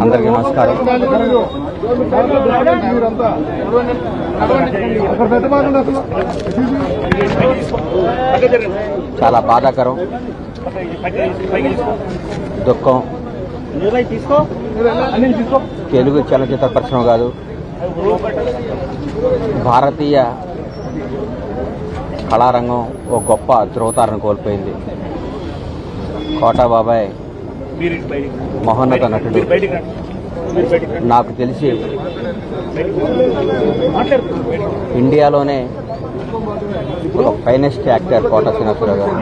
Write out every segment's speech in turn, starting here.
అందరికీ నమస్కారం. చాలా బాధాకరం, దుఃఖం. తెలుగు చలనచిత్ర పరిశ్రమ కాదు, భారతీయ కళారంగం ఓ గొప్ప ధృవతారను కోల్పోయింది. కోటా బాబాయ్ మహోన్నత నటుడు. నాకు తెలిసి ఇండియాలోనే ఒక ఫైనెస్ట్ యాక్టర్ కోటా శ్రీనివాసరావు గారు.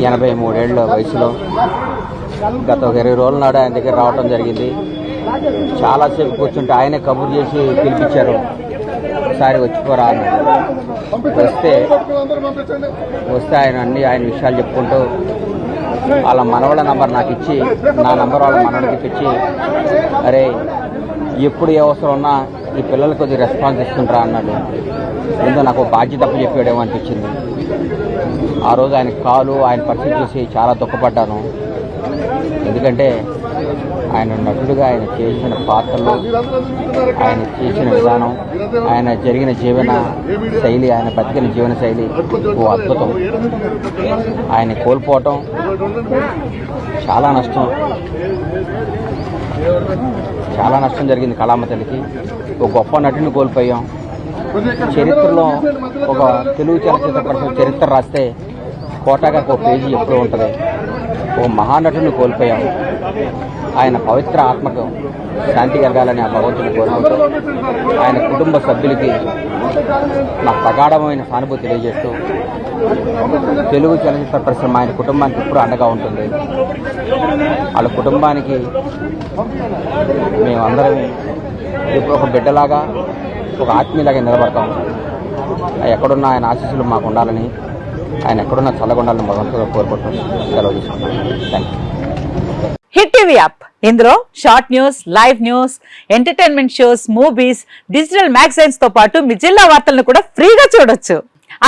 83 ఏళ్ల వయసులో గత 20 రోజుల నాడు ఆయన దగ్గర రావడం జరిగింది. చాలాసేపు కూర్చుంటే ఆయనే కబుర్ చేసి పిలిపించారు, ఒకసారి వచ్చిపోరా అన్నాడు. వస్తే ఆయన విషయాలు చెప్పుకుంటూ వాళ్ళ మనవాళ్ళ నంబర్ నాకు ఇచ్చి, నా నంబర్ వాళ్ళ మనవాళ్ళకి ఇచ్చి, అరే ఎప్పుడు ఏ అవసరం ఉన్నా ఈ పిల్లలకు కొద్దిగా రెస్పాన్స్ ఇస్తుంటారా అన్నాడు. ఏందో నాకు బాధ్యత చెప్పాడేమో అనిపించింది. ఆ రోజు ఆయన కాలు, ఆయన పరిస్థితి చూసి చాలా దుఃఖపడ్డాను. ఎందుకంటే ఆయన నటుడుగా ఆయన చేసిన పాత్రలు, ఆయన చేసిన విధానం, ఆయన జరిగిన జీవన శైలి, ఆయన బతికిన జీవన శైలి ఓ అద్భుతం. ఆయన కోల్పోవటం చాలా నష్టం జరిగింది కళామ తల్లికి. ఒక గొప్ప నటుని కోల్పోయాం. చరిత్రలో ఒక తెలుగు చలనచిత్ర పరిశ్రమ చరిత్ర రాస్తే కోటా గారికి ఒక పేజీ ఎప్పుడూ ఉంటుంది. ఓ మహానటుని కోల్పోయాం. ఆయన పవిత్ర ఆత్మకు శాంతి కలగాలని ఆ భగవంతుని కోరుకుంటూ ఆయన కుటుంబ సభ్యులకి నా ప్రగాఢమైన సానుభూతి తెలియజేస్తూ, తెలుగు చలనచిత్ర పరిశ్రమ ఆయన కుటుంబానికి ఎప్పుడు అండగా ఉంటుంది. వాళ్ళ కుటుంబానికి మేమందరం ఇప్పుడు ఒక బిడ్డలాగా, ఒక ఆత్మీయులాగా నిలబడతాం. ఎక్కడున్న ఆయన ఆశీస్సులు మాకు ఉండాలని, ఆయన ఎక్కడున్న చల్లగొండాలని భగవంతుగా కోరుకుంటూ సెలవు తీసుకుంటాం. Thank you. Hit TV app, ఇందులో short news, live news, entertainment shows, movies, digital magazines తో పాటు మీ జిల్లా వార్తలను కూడా ఫ్రీగా చూడొచ్చు.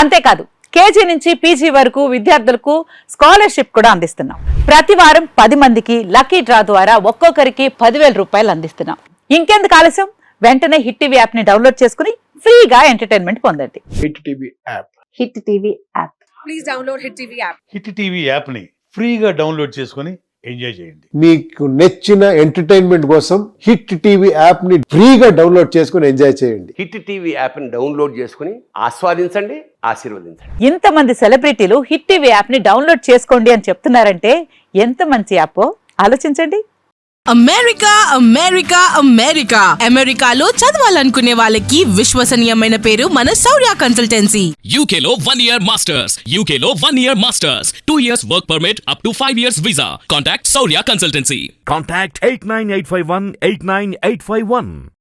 అంతేకాదు కేజీ నుంచి పీజీ వరకు విద్యార్థులకు స్కాలర్షిప్ కూడా అందిస్తున్నాం. ప్రతి వారం 10 మందికి లక్కీ డ్రా ద్వారా ఒక్కొక్కరికి 10,000 రూపాయలు అందిస్తున్నాం. ఇంకెందుకు ఆలస్యం, వెంటనే హిట్ టీవీ యాప్ ని డౌన్లోడ్ చేసుకుని ఫ్రీగా ఎంటర్టైన్మెంట్ పొందండి. Hit TV app. Hit TV app. Please download hit TV app. Hit TV app ని ఫ్రీగా డౌన్లోడ్ చేసుకుని ఎంజాయ్ చేయండి. మీకు నచ్చిన ఎంటర్టైన్మెంట్ కోసం హిట్ టీవీ యాప్ ని ఫ్రీగా డౌన్లోడ్ చేసుకుని ఎంజాయ్ చేయండి. హిట్ టీవీ యాప్ ని డౌన్లోడ్ చేసుకుని ఆస్వాదించండి, ఆశీర్వదించండి. ఇంతమంది సెలబ్రిటీలు హిట్ టీవీ యాప్ ని డౌన్లోడ్ చేసుకోండి అని చెప్తున్నారంటే ఎంత మంచి యాప్ ఆలోచించండి. అమెరికా అమెరికా అమెరికా అమెరికాలో చదవాలనుకునే వాళ్ళకి విశ్వసనీయమైన పేరు మన శౌర్య కన్సల్టెన్సీ. UK లో 1 year masters, UK లో 1 year masters, 2 years work permit up to 5 years visa. Contact Saurya Consultancy. Contact 89851 89851.